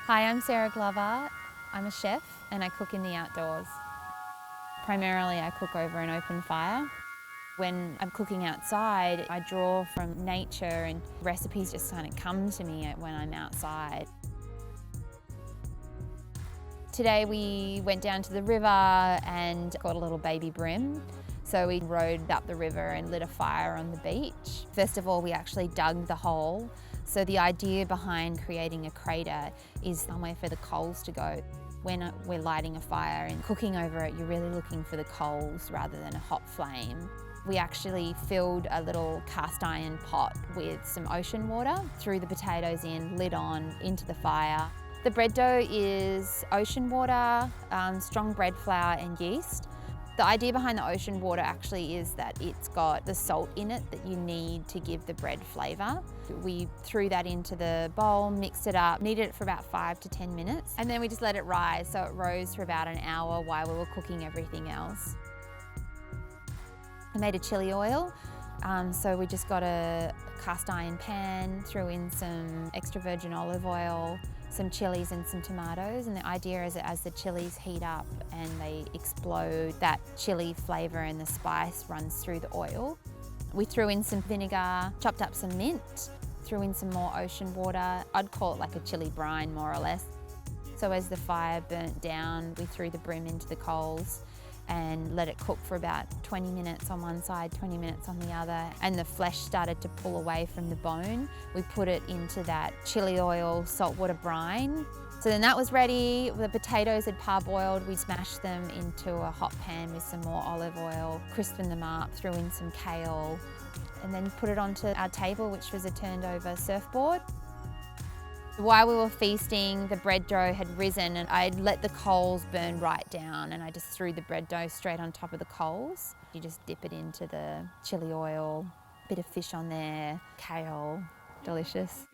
Hi, I'm Sarah Glover. I'm a chef and I cook in the outdoors. Primarily I cook over an open fire. When I'm cooking outside, I draw from nature and recipes just kind of come to me when I'm outside. Today we went down to the river and got a little baby bream. So we rowed up the river and lit a fire on the beach. First of all, we actually dug the hole. So the idea behind creating a crater is somewhere for the coals to go. When we're lighting a fire and cooking over it, you're really looking for the coals rather than a hot flame. We actually filled a little cast iron pot with some ocean water, threw the potatoes in, lid on, into the fire. The bread dough is ocean water, strong bread flour and yeast. The idea behind the ocean water actually is that it's got the salt in it that you need to give the bread flavour. We threw that into the bowl, mixed it up, kneaded it for about 5 to 10 minutes, and then we just let it rise. So it rose for about an hour while we were cooking everything else. I made a chilli oil. So we just got a cast iron pan, threw in some extra virgin olive oil, some chilies and some tomatoes, and the idea is that as the chilies heat up and they explode, that chili flavour and the spice runs through the oil. We threw in some vinegar, chopped up some mint, threw in some more ocean water. I'd call it like a chili brine more or less. So as the fire burnt down, we threw the bream into the coals and let it cook for about 20 minutes on one side, 20 minutes on the other, and the flesh started to pull away from the bone. We put it into that chili oil, saltwater brine. So then that was ready. The potatoes had parboiled. We smashed them into a hot pan with some more olive oil, crisped them up, threw in some kale, and then put it onto our table, which was a turned over surfboard. While we were feasting, the bread dough had risen and I'd let the coals burn right down, and I just threw the bread dough straight on top of the coals. You just dip it into the chili oil, bit of fish on there, kale, delicious.